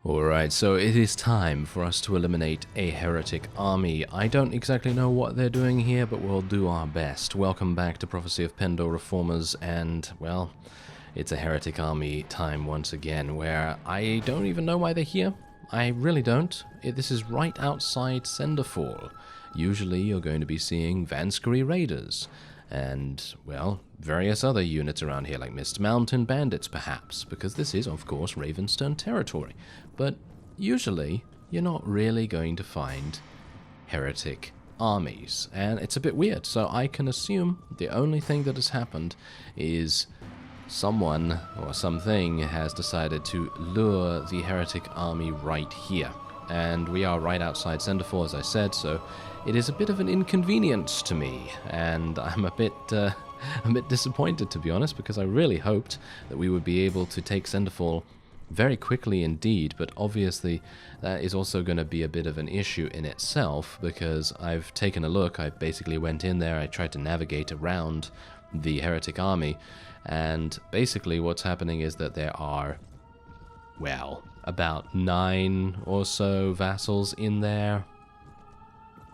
Alright, so it is time for us to eliminate a heretic army. I don't exactly know what they're doing here, but we'll do our best. Welcome back to Prophecy of Pendor Reformers, and, well, it's a heretic army time once again, where I don't even know why they're here. I really don't. This is right outside Senderfall. Usually you're going to be seeing Vanskari Raiders, and, well, various other units around here, like Mist Mountain Bandits, perhaps, because this is, of course, Ravenstone territory. But usually, you're not really going to find heretic armies, and it's a bit weird, so I can assume the only thing that has happened is someone or something has decided to lure the heretic army right here. And we are right outside Senderfall, as I said, so it is a bit of an inconvenience to me, and I'm a bit disappointed, to be honest, because I really hoped that we would be able to take Senderfall very quickly indeed, but obviously that is also going to be a bit of an issue in itself, because I've taken a look. I basically went in there, I tried to navigate around the heretic army, and basically what's happening is that there are, well, about 9 or so vassals in there.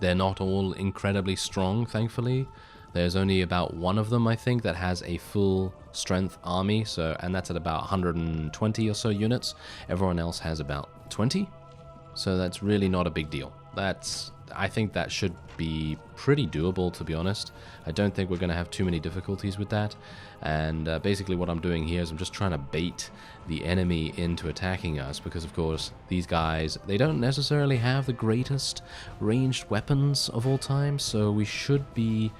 They're not all incredibly strong, thankfully. There's only about one of them, I think, that has a full strength army, and that's at about 120 or so units. Everyone else has about 20, so that's really not a big deal. I think that should be pretty doable, to be honest. I don't think we're going to have too many difficulties with that. And basically what I'm doing here is I'm just trying to bait the enemy into attacking us, because of course these guys, they don't necessarily have the greatest ranged weapons of all time, so we should be,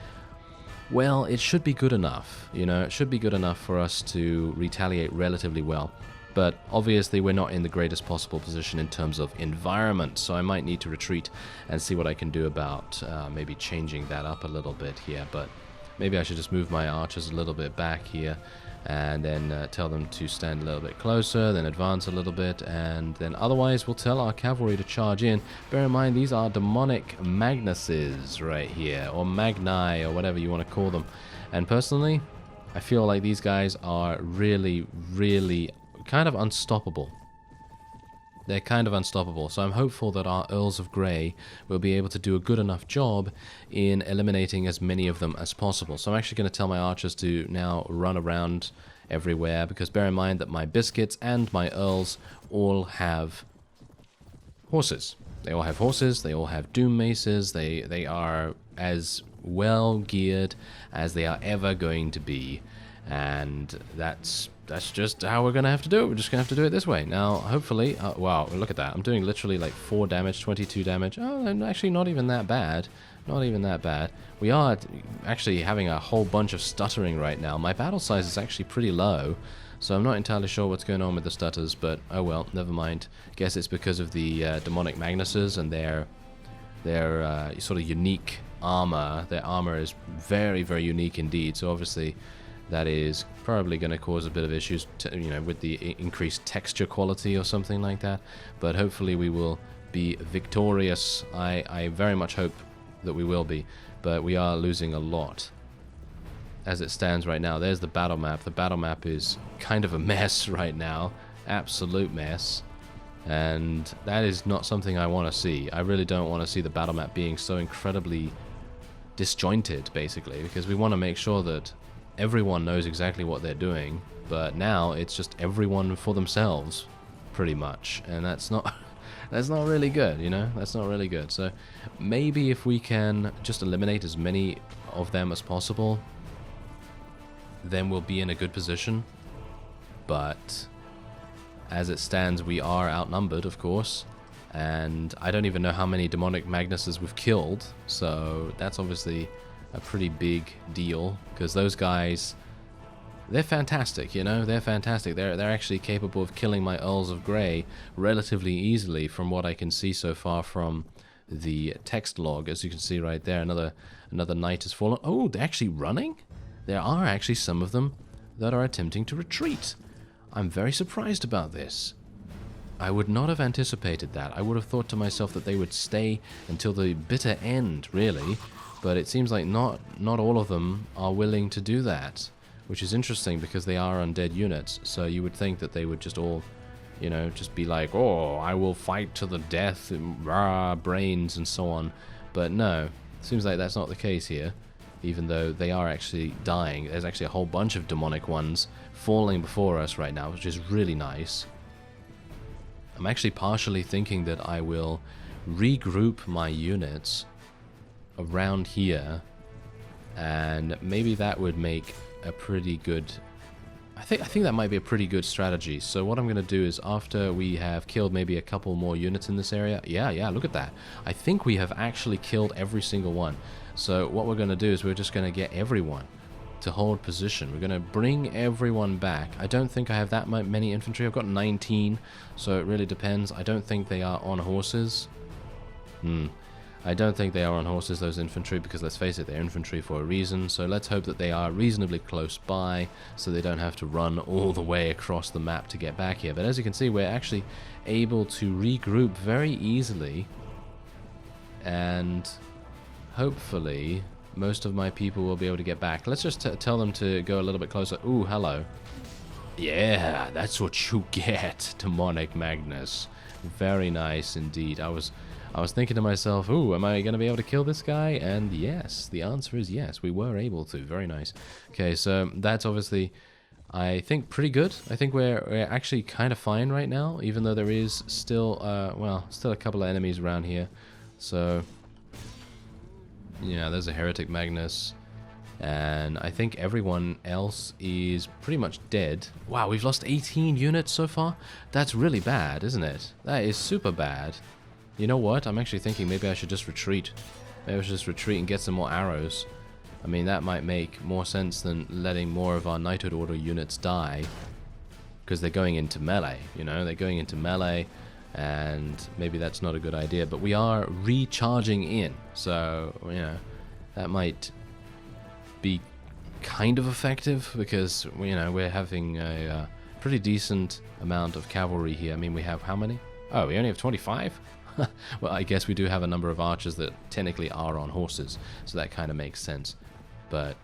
well, it should be good enough, you know, it should be good enough for us to retaliate relatively well. But obviously we're not in the greatest possible position in terms of environment, so I might need to retreat and see what I can do about maybe changing that up a little bit here. But maybe I should just move my archers a little bit back here, and then tell them to stand a little bit closer, then advance a little bit, and then otherwise we'll tell our cavalry to charge in. Bear in mind, these are demonic Magnuses right here, or Magni, or whatever you want to call them. And personally, I feel like these guys are really, really kind of unstoppable. They're kind of unstoppable, so I'm hopeful that our Earls of Grey will be able to do a good enough job in eliminating as many of them as possible. So I'm actually going to tell my archers to now run around everywhere, because bear in mind that my Biscuits and my Earls all have horses. They all have horses, they all have Doom Maces, they are as well geared as they are ever going to be, and that's just how we're going to have to do it. We're just going to have to do it this way. Now, hopefully, wow, look at that. I'm doing literally like 4 damage, 22 damage. Oh, actually not even that bad. Not even that bad. We are actually having a whole bunch of stuttering right now. My battle size is actually pretty low, so I'm not entirely sure what's going on with the stutters, but oh well, never mind. Guess it's because of the demonic Magnuses and their sort of unique armor. Their armor is very, very unique indeed, so obviously that is probably going to cause a bit of issues, with the increased texture quality or something like that. But hopefully we will be victorious. I very much hope that we will be. But we are losing a lot as it stands right now. There's the battle map. The battle map is kind of a mess right now. Absolute mess. And that is not something I want to see. I really don't want to see the battle map being so incredibly disjointed, basically, because we want to make sure that everyone knows exactly what they're doing, but now it's just everyone for themselves, pretty much, and that's not really good, that's not really good. So maybe if we can just eliminate as many of them as possible, then we'll be in a good position. But as it stands, we are outnumbered, of course, and I don't even know how many demonic Magnuses we've killed, so that's obviously a pretty big deal, because those guys, they're fantastic, they're fantastic. They're actually capable of killing my Earls of Grey relatively easily, from what I can see so far from the text log. As you can see right there, another knight has fallen. Oh, they're actually running? There are actually some of them that are attempting to retreat. I'm very surprised about this. I would not have anticipated that. I would have thought to myself that they would stay until the bitter end, really. But it seems like not all of them are willing to do that, which is interesting because they are undead units, so you would think that they would just all you know, just be like, oh, I will fight to the death, rah, brains and so on. But no, seems like that's not the case here, even though they are actually dying. There's actually a whole bunch of demonic ones falling before us right now, which is really nice. I'm actually partially thinking that I will regroup my units around here, and maybe that would make a pretty good... I think that might be a pretty good strategy. So what I'm going to do is, after we have killed maybe a couple more units in this area... Yeah, look at that. I think we have actually killed every single one. So what we're going to do is we're just going to get everyone to hold position. We're going to bring everyone back. I don't think I have that many infantry. I've got 19, so it really depends. I don't think they are on horses. I don't think they are on horses, those infantry, because let's face it, they're infantry for a reason. So let's hope that they are reasonably close by, so they don't have to run all the way across the map to get back here. But as you can see, we're actually able to regroup very easily, and hopefully most of my people will be able to get back. Let's just tell them to go a little bit closer. Ooh, hello. Yeah, that's what you get, Demonic Magnus. Very nice indeed. I was thinking to myself, ooh, am I going to be able to kill this guy? And yes, the answer is yes, we were able to. Very nice. Okay, so that's obviously, I think, pretty good. I think we're actually kind of fine right now, even though there is still, still a couple of enemies around here. So, yeah, there's a Heretic Magnus. And I think everyone else is pretty much dead. Wow, we've lost 18 units so far? That's really bad, isn't it? That is super bad. You know what? I'm actually thinking maybe I should just retreat. Maybe I should just retreat and get some more arrows. I mean, that might make more sense than letting more of our Knighthood Order units die. Because they're going into melee, you know? They're going into melee, and maybe that's not a good idea. But we are recharging in, so, you know, that might be kind of effective, because, you know, we're having a pretty decent amount of cavalry here. I mean, we have how many? Oh, we only have 25? Well, I guess we do have a number of archers that technically are on horses, so that kind of makes sense. But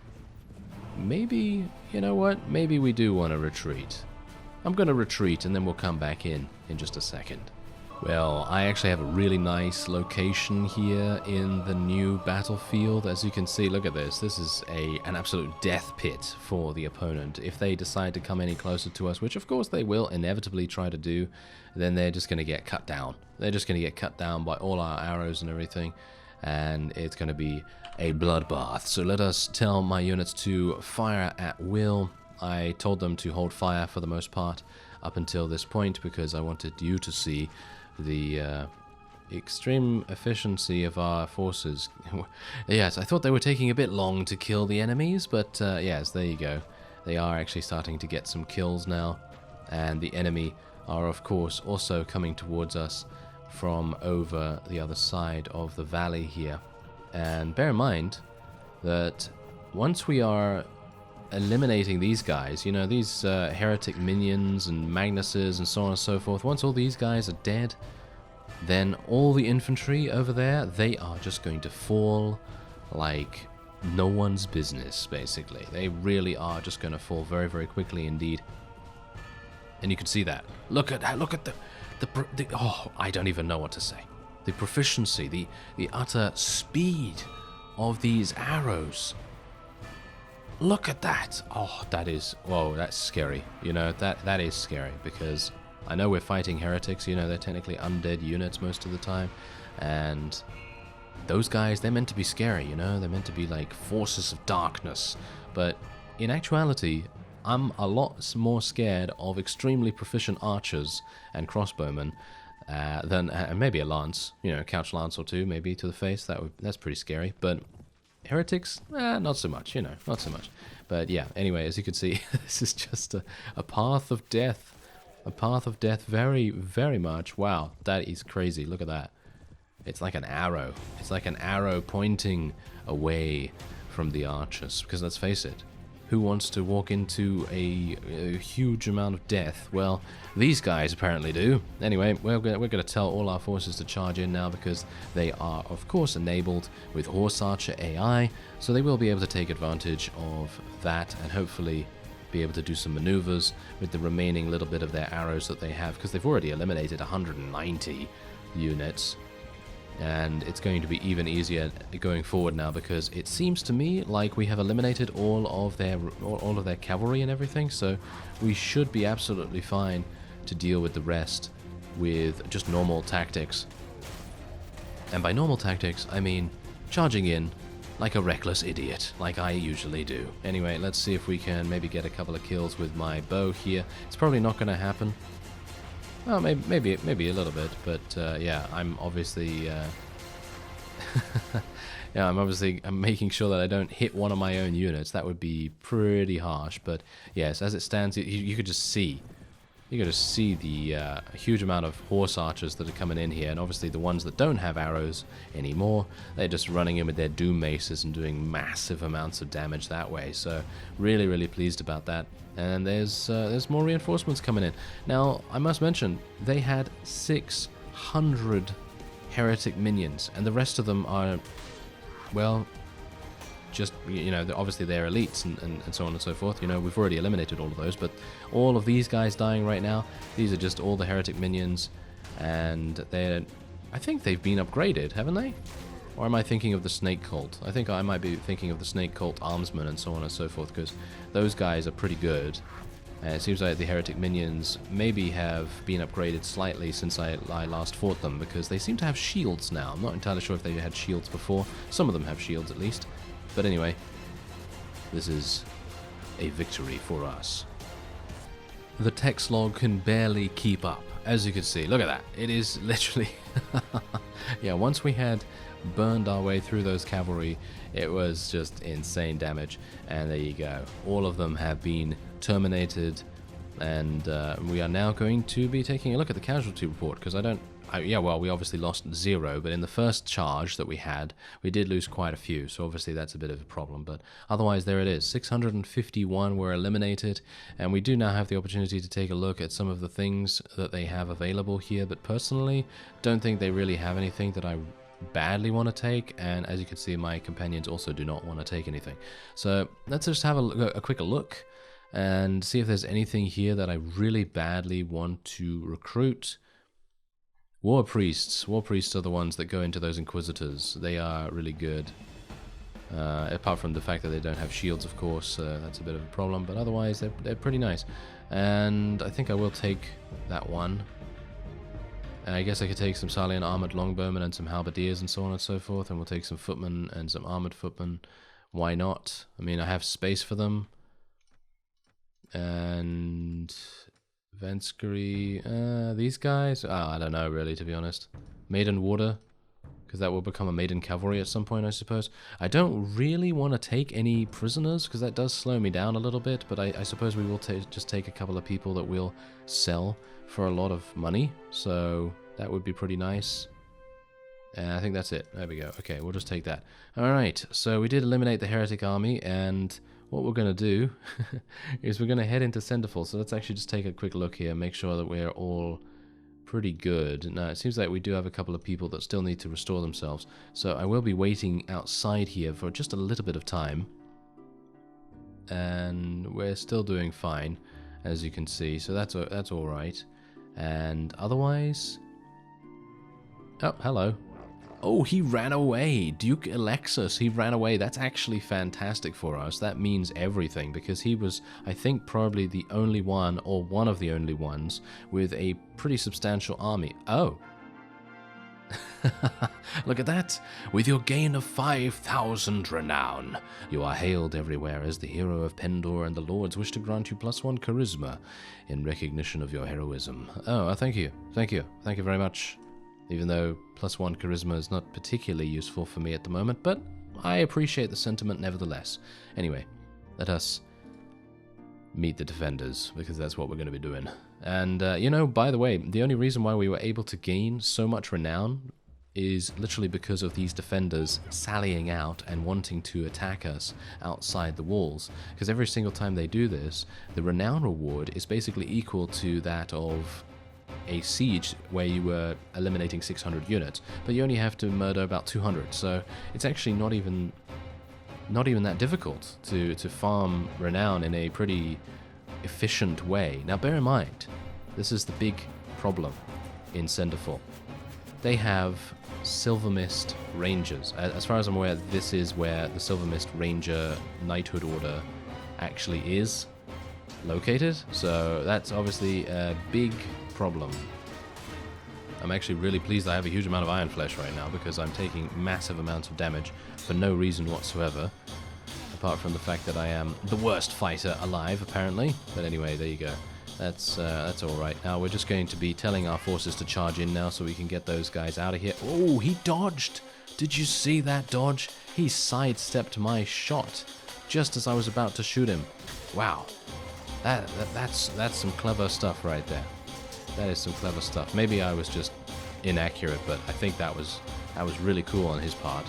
maybe, you know what? Maybe we do want to retreat. I'm going to retreat, and then we'll come back in just a second. Well, I actually have a really nice location here in the new battlefield. As you can see, look at this. This is an absolute death pit for the opponent. If they decide to come any closer to us, which of course they will inevitably try to do, then they're just going to get cut down. They're just going to get cut down by all our arrows and everything, and it's going to be a bloodbath. So let us tell my units to fire at will. I told them to hold fire for the most part up until this point, because I wanted you to see the extreme efficiency of our forces. Yes, I thought they were taking a bit long to kill the enemies, but yes, there you go. They are actually starting to get some kills now, and the enemy are of course also coming towards us from over the other side of the valley here. And bear in mind that once we are eliminating these guys, you know, these heretic minions and Magnuses and so on and so forth, once all these guys are dead, then all the infantry over there, they are just going to fall like no one's business, basically. They really are just going to fall very, very quickly indeed. And you can see that. Look at that. Look at the oh, I don't even know what to say. The proficiency, the utter speed of these arrows. Look at that. Oh, that is, whoa, that's scary. You know, that is scary, because I know we're fighting heretics, you know, they're technically undead units most of the time, and those guys, they're meant to be scary, you know, they're meant to be like forces of darkness, but in actuality, I'm a lot more scared of extremely proficient archers and crossbowmen than maybe a lance, you know, couch lance or two, maybe to the face. That's pretty scary. But heretics, not so much, you know, not so much. But yeah, anyway, as you can see, this is just a path of death. A path of death, very, very much. Wow, that is crazy. Look at that. It's like an arrow. It's like an arrow pointing away from the archers. Because let's face it, who wants to walk into a huge amount of death? Well, these guys apparently do. Anyway, we're going to tell all our forces to charge in now, because they are, of course, enabled with Horse Archer AI, so they will be able to take advantage of that and hopefully be able to do some maneuvers with the remaining little bit of their arrows that they have, because they've already eliminated 190 units. And it's going to be even easier going forward now, because it seems to me like we have eliminated all of their cavalry and everything, so we should be absolutely fine to deal with the rest with just normal tactics. And by normal tactics, I mean charging in like a reckless idiot, like I usually do. Anyway, let's see if we can maybe get a couple of kills with my bow here. It's probably not going to happen. Well, maybe a little bit, but yeah, I'm obviously I'm making sure that I don't hit one of my own units. That would be pretty harsh, but yes, as it stands, you could just see. You could just see the huge amount of horse archers that are coming in here, and obviously the ones that don't have arrows anymore, they're just running in with their doom maces and doing massive amounts of damage that way. So really, really pleased about that. And there's more reinforcements coming in. Now, I must mention, they had 600 heretic minions, and the rest of them are, well, just, you know, obviously they're elites and so on and so forth. You know, we've already eliminated all of those, but all of these guys dying right now, these are just all the heretic minions, and I think they've been upgraded, haven't they? Or am I thinking of the snake cult? I think I might be thinking of the snake cult armsmen and so on and so forth, because those guys are pretty good. And it seems like the heretic minions maybe have been upgraded slightly since I last fought them, because they seem to have shields now. I'm not entirely sure if they had shields before. Some of them have shields at least. But anyway, this is a victory for us. The text log can barely keep up, as you can see. Look at that. It is literally... yeah, once we had burned our way through those cavalry, it was just insane damage. And there you go. All of them have been terminated. And we are now going to be taking a look at the casualty report, because yeah, well, we obviously lost 0, but in the first charge that we had, we did lose quite a few, so obviously that's a bit of a problem, but otherwise there it is. 651 were eliminated, and we do now have the opportunity to take a look at some of the things that they have available here, but personally, don't think they really have anything that I badly want to take, and as you can see, my companions also do not want to take anything. So let's just have a quick look and see if there's anything here that I really badly want to recruit. War priests. War priests are the ones that go into those inquisitors. They are really good. Apart from the fact that they don't have shields, of course, that's a bit of a problem. But otherwise, they're pretty nice. And I think I will take that one. I guess I could take some Salian armored longbowmen and some halberdiers and so on and so forth. And we'll take some footmen and some armored footmen. Why not? I mean, I have space for them. And... Venskari, these guys? Oh, I don't know, really, to be honest. Maiden Water, because that will become a Maiden Cavalry at some point, I suppose. I don't really want to take any prisoners, because that does slow me down a little bit, but I suppose we will just take a couple of people that we'll sell for a lot of money, so that would be pretty nice. And I think that's it. There we go. Okay, we'll just take that. Alright, so we did eliminate the Heretic Army, and... what we're going to do is we're going to head into Senderfall. So let's actually just take a quick look here, make sure that we're all pretty good. Now, it seems like we do have a couple of people that still need to restore themselves. So I will be waiting outside here for just a little bit of time. And we're still doing fine, as you can see. So that's all right. And otherwise... oh, hello. Oh, he ran away. Duke Alexis, he ran away. That's actually fantastic for us. That means everything, because he was, I think, probably the only one, or one of the only ones, with a pretty substantial army. Oh. Look at that. With your gain of 5,000 renown, you are hailed everywhere as the hero of Pendor, and the lords wish to grant you +1 charisma in recognition of your heroism. Oh, thank you. Thank you. Thank you very much. Even though +1 charisma is not particularly useful for me at the moment, but I appreciate the sentiment nevertheless. Anyway, let us meet the defenders, because that's what we're going to be doing. And, you know, by the way, the only reason why we were able to gain so much renown is literally because of these defenders sallying out and wanting to attack us outside the walls. Because every single time they do this, the renown reward is basically equal to that of a siege where you were eliminating 600 units, but you only have to murder about 200, so it's actually not even that difficult to farm renown in a pretty efficient way. Now bear in mind, this is the big problem in Senderfall. They have Silvermist Rangers. As far as I'm aware, this is where the Silvermist Ranger Knighthood Order actually is located, so that's obviously a big problem. I'm actually really pleased I have a huge amount of Iron Flesh right now, because I'm taking massive amounts of damage for no reason whatsoever, apart from the fact that I am the worst fighter alive, apparently. But anyway, there you go. That's alright. Now we're just going to be telling our forces to charge in now so we can get those guys out of here. Oh, he dodged! Did you see that dodge? He sidestepped my shot just as I was about to shoot him. Wow. That's some clever stuff right there. That is some clever stuff. Maybe I was just inaccurate, but I think that was really cool on his part.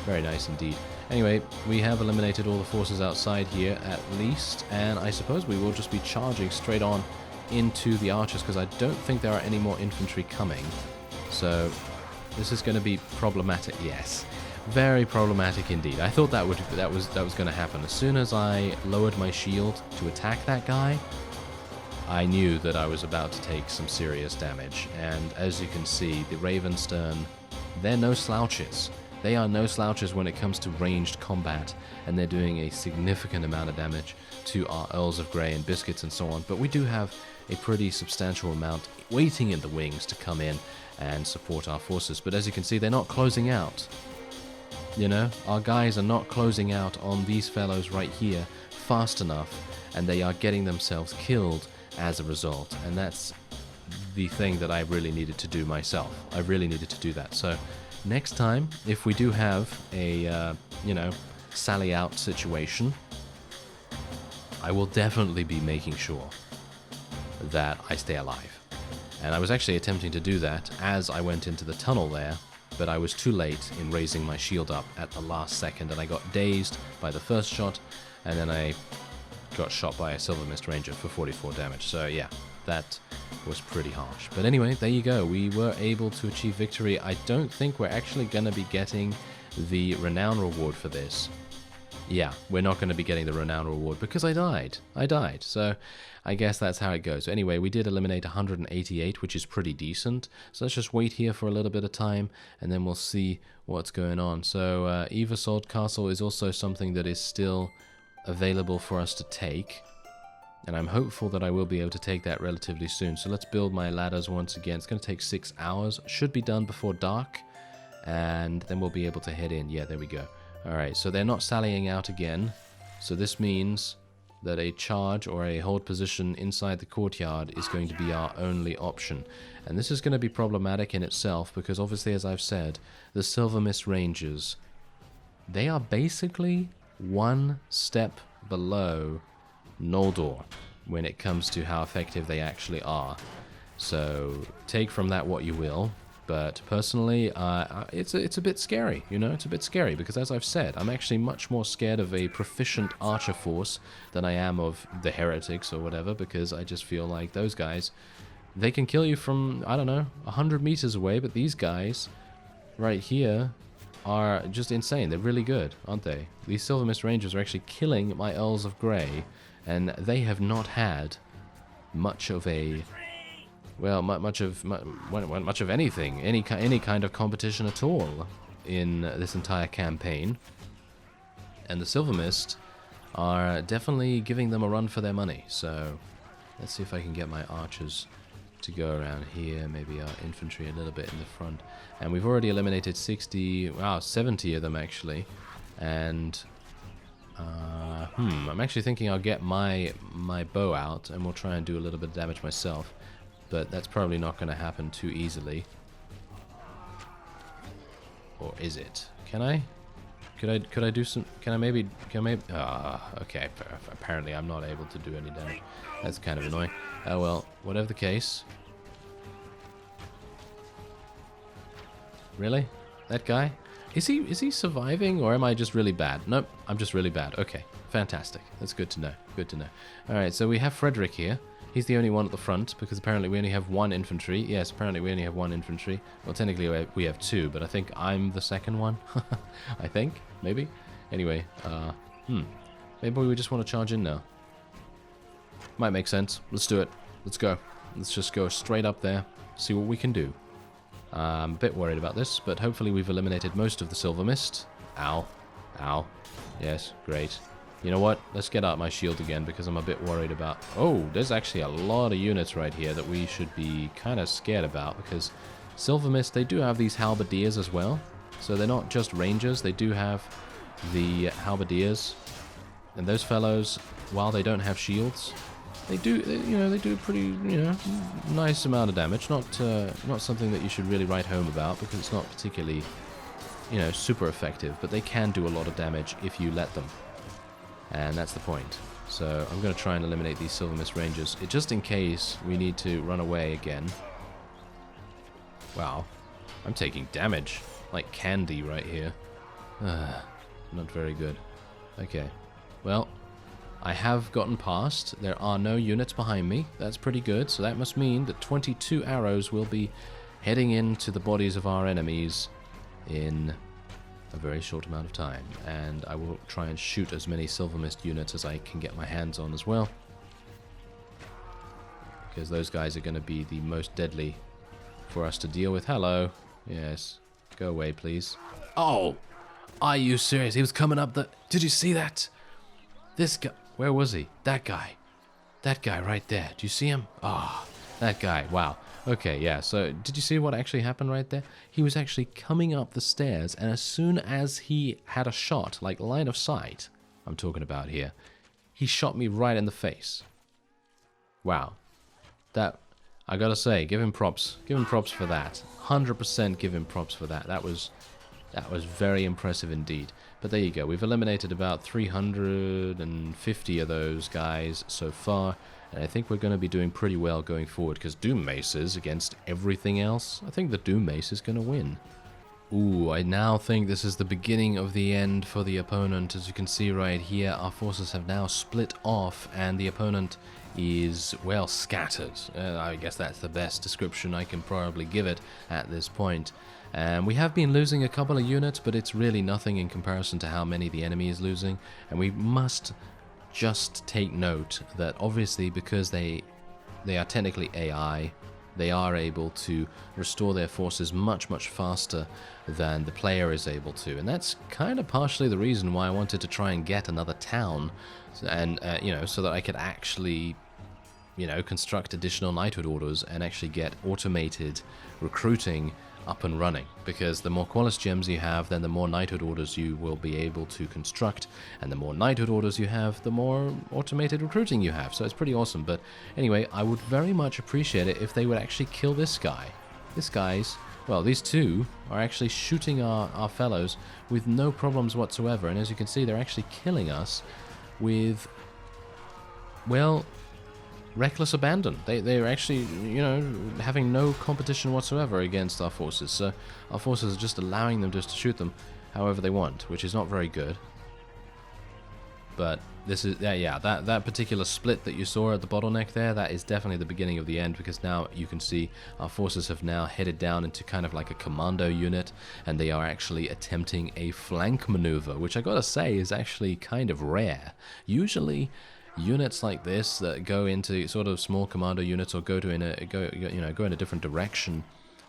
Very nice indeed. Anyway, we have eliminated all the forces outside here at least, and I suppose we will just be charging straight on into the archers, because I don't think there are any more infantry coming. So this is going to be problematic. Yes, very problematic indeed. I thought that was going to happen. As soon as I lowered my shield to attack that guy, I knew that I was about to take some serious damage. And as you can see, the Ravenstern, they're no slouches. They are no slouches when it comes to ranged combat, and they're doing a significant amount of damage to our Earls of Grey and Biscuits and so on. But we do have a pretty substantial amount waiting in the wings to come in and support our forces. But as you can see, they're not closing out. You know, our guys are not closing out on these fellows right here fast enough, and they are getting themselves killed as a result. And that's the thing that I really needed to do myself. I really needed to do that. So next time, if we do have a, you know, sally out situation, I will definitely be making sure that I stay alive. And I was actually attempting to do that as I went into the tunnel there, but I was too late in raising my shield up at the last second, and I got dazed by the first shot, and then I got shot by a Silvermist Ranger for 44 damage. So yeah, that was pretty harsh. But anyway, there you go. We were able to achieve victory. I don't think we're actually going to be getting the renown reward for this. Yeah, we're not going to be getting the renown reward because I died. So I guess that's how it goes. Anyway, we did eliminate 188, which is pretty decent. So let's just wait here for a little bit of time, and then we'll see what's going on. So Eversald Castle is also something that is still available for us to take, and I'm hopeful that I will be able to take that relatively soon. So let's build my ladders once again. It's going to take 6 hours. Should be done before dark, and then we'll be able to head in. Yeah, there we go. Alright, so they're not sallying out again. So this means that a charge or a hold position inside the courtyard is going to be our only option. And this is going to be problematic in itself because obviously, as I've said, the Silvermist Rangers, they are basically one step below Noldor when it comes to how effective they actually are. So take from that what you will. But personally, it's a bit scary, you know? It's a bit scary because, as I've said, I'm actually much more scared of a proficient archer force than I am of the heretics or whatever, because I just feel like those guys, they can kill you from, I don't know, 100 meters away, but these guys right here are just insane. They're really good, aren't they? These Silvermist Rangers are actually killing my Earls of Grey, and they have not had much of a... well, much of anything, any kind of competition at all in this entire campaign. And the Silvermist are definitely giving them a run for their money. So let's see if I can get my archers to go around here, maybe our infantry a little bit in the front. And we've already eliminated 70 of them actually. And I'm actually thinking I'll get my bow out and we'll try and do a little bit of damage myself. But that's probably not going to happen too easily. Or is it? Can I? Could I do some... Can I maybe... okay. Apparently I'm not able to do any damage. That's kind of annoying. Oh well, whatever the case. Really? That guy? Is he surviving, or am I just really bad? Nope, I'm just really bad. Okay, fantastic. That's good to know. Good to know. Alright, so we have Frederick here. He's the only one at the front, because apparently we only have 1 infantry. Yes, apparently we only have 1 infantry. Well, technically we have 2, but I think I'm the second one. I think, maybe. Anyway, maybe we just want to charge in now. Might make sense. Let's do it. Let's go. Let's just go straight up there, see what we can do. I'm a bit worried about this, but hopefully we've eliminated most of the Silvermist. Ow. Ow. Yes, great. You know what? Let's get out my shield again, because I'm a bit worried about... Oh, there's actually a lot of units right here that we should be kind of scared about, because Silvermist, they do have these halberdiers as well. So they're not just rangers, they do have the halberdiers. And those fellows, while they don't have shields, they do a pretty, nice amount of damage. Not something that you should really write home about, because it's not particularly, super effective. But they can do a lot of damage if you let them. And that's the point. So I'm going to try and eliminate these Silvermist Rangers, just in case we need to run away again. Wow. I'm taking damage. Like candy right here. Not very good. Okay. Well, I have gotten past. There are no units behind me. That's pretty good. So that must mean that 22 arrows will be heading into the bodies of our enemies in a very short amount of time. And I will try and shoot as many Silvermist units as I can get my hands on as well. Because those guys are going to be the most deadly for us to deal with. Hello. Yes. Go away, please. Oh! Are you serious? He was coming up the... Did you see that? This guy... Where was he? That guy. That guy right there. Do you see him? Ah, oh, that guy. Wow. Okay, yeah. So, did you see what actually happened right there? He was actually coming up the stairs, and as soon as he had a shot, like line of sight, I'm talking about here, he shot me right in the face. Wow. That... I gotta say, give him props. Give him props for that. 100% give him props for that. That was very impressive indeed. But there you go. We've eliminated about 350 of those guys so far. And I think we're going to be doing pretty well going forward. Because Doom Maces against everything else, I think the Doom Mace is going to win. Ooh, I now think this is the beginning of the end for the opponent. As you can see right here, our forces have now split off. And the opponent is, well, scattered. I guess that's the best description I can probably give it at this point. And we have been losing a couple of units, but it's really nothing in comparison to how many the enemy is losing. And we must just take note that obviously because they are technically AI, they are able to restore their forces much, much faster than the player is able to. And that's kind of partially the reason why I wanted to try and get another town, and so that I could actually construct additional knighthood orders and actually get automated recruiting up and running. Because the more Qualis gems you have, then the more knighthood orders you will be able to construct, and the more knighthood orders you have, the more automated recruiting you have. So it's pretty awesome. But anyway, I would very much appreciate it if they would actually kill this guy. These two are actually shooting our fellows with no problems whatsoever. And as you can see, they're actually killing us with, well, reckless abandon. They're actually, having no competition whatsoever against our forces. So our forces are just allowing them just to shoot them however they want, which is not very good. But this is, that particular split that you saw at the bottleneck there, that is definitely the beginning of the end, because now you can see our forces have now headed down into kind of like a commando unit, and they are actually attempting a flank maneuver, which I gotta say is actually kind of rare. Usually units like this that go into sort of small commando units or go in a different direction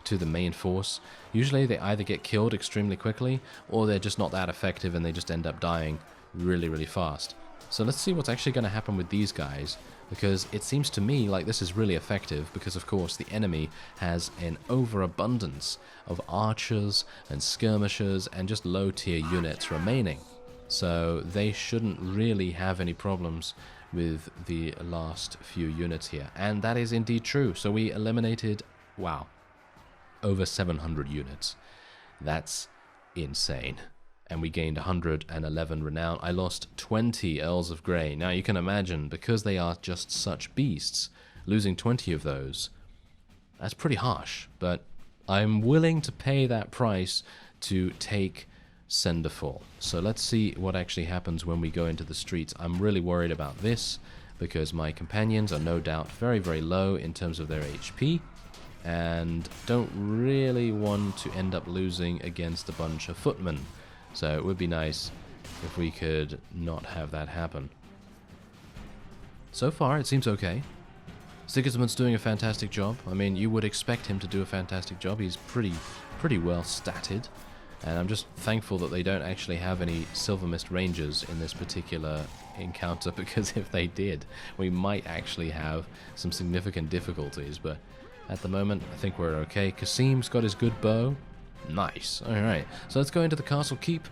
to the main force, usually they either get killed extremely quickly or they're just not that effective and they just end up dying really, really fast. So let's see what's actually going to happen with these guys, because it seems to me like this is really effective, because of course the enemy has an overabundance of archers and skirmishers and just low tier units remaining. So they shouldn't really have any problems with the last few units here. And that is indeed true. So we eliminated, wow, over 700 units. That's insane. And we gained 111 renown. I lost 20 Earls of Grey. Now you can imagine, because they are just such beasts, losing 20 of those, that's pretty harsh. But I'm willing to pay that price to take Senderfall. So let's see what actually happens when we go into the streets. I'm really worried about this, because my companions are no doubt very, very low in terms of their HP, and don't really want to end up losing against a bunch of footmen. So it would be nice if we could not have that happen. so far it seems okay. Sigismund's doing a fantastic job. I mean, you would expect him to do a fantastic job. He's pretty well statted. And I'm just thankful that they don't actually have any Silvermist Rangers in this particular encounter, because if they did, we might actually have some significant difficulties. But at the moment, I think we're okay. Kasim's got his good bow. Nice. Alright, so let's go into the castle keep,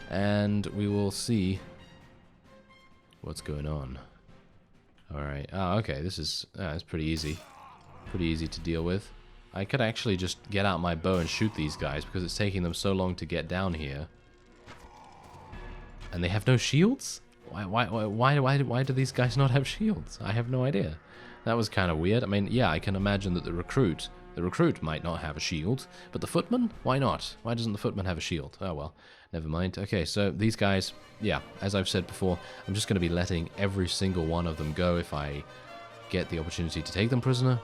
and we will see what's going on. Alright, okay, this is it's pretty easy. Pretty easy to deal with. I could actually just get out my bow and shoot these guys because it's taking them so long to get down here. And they have no shields? Why do these guys not have shields? I have no idea. That was kind of weird. I mean, yeah, I can imagine that the recruit might not have a shield, but the footman? Why not? Why doesn't the footman have a shield? Oh well, never mind. Okay, so these guys, yeah, as I've said before, I'm just going to be letting every single one of them go if I get the opportunity to take them prisoner.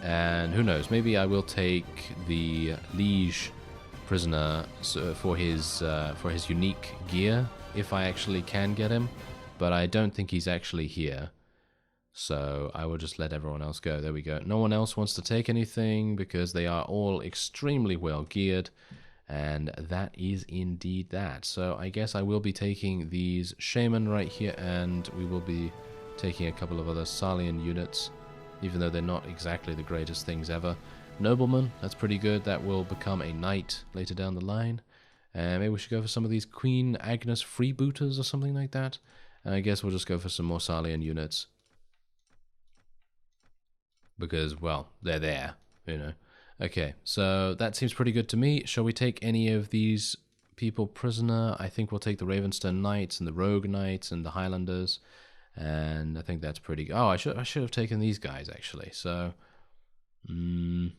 And who knows, maybe I will take the liege prisoner for his unique gear if I actually can get him, but I don't think he's actually here. So I will just let everyone else go. There we go. No one else wants to take anything because they are all extremely well geared, and that is indeed that. So I guess I will be taking these shaman right here, and we will be taking a couple of other Salian units, even though they're not exactly the greatest things ever. Nobleman, that's pretty good. That will become a knight later down the line. And maybe we should go for some of these Queen Agnes freebooters or something like that. And I guess we'll just go for some more Salian units. Because, well, they're there, you know. Okay, so that seems pretty good to me. Shall we take any of these people prisoner? I think we'll take the Ravenstone Knights and the Rogue Knights and the Highlanders. And I think that's pretty good. Oh, I should have taken these guys, actually. So, who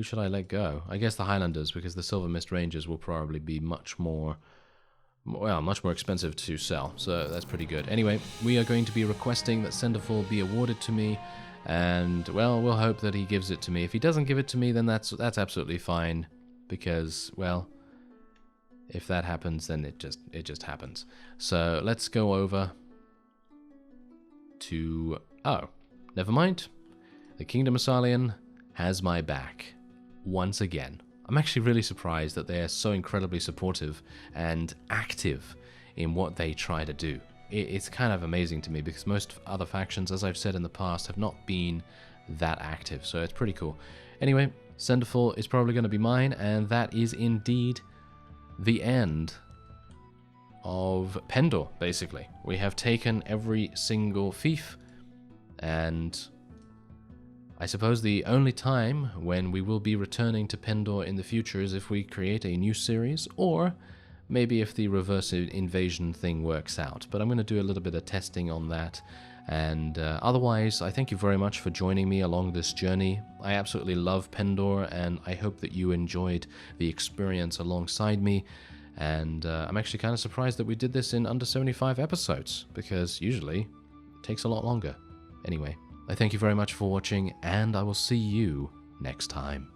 should I let go? I guess the Highlanders, because the Silvermist Rangers will probably be much more expensive to sell. So that's pretty good. Anyway, we are going to be requesting that Senderfall be awarded to me. And, well, we'll hope that he gives it to me. If he doesn't give it to me, then that's absolutely fine. Because, well, if that happens, then it just happens. So let's go over to... oh, never mind. The Kingdom of Salian has my back once again. I'm actually really surprised that they are so incredibly supportive and active in what they try to do. It's kind of amazing to me because most other factions, as I've said in the past, have not been that active, so it's pretty cool. Anyway, Senderfall is probably going to be mine, and that is indeed the end of Pendor, basically. We have taken every single fief, and I suppose the only time when we will be returning to Pendor in the future is if we create a new series, or maybe if the reverse invasion thing works out. But I'm going to do a little bit of testing on that. And otherwise, I thank you very much for joining me along this journey. I absolutely love Pendor, and I hope that you enjoyed the experience alongside me. And I'm actually kind of surprised that we did this in under 75 episodes, because usually it takes a lot longer. Anyway, I thank you very much for watching, and I will see you next time.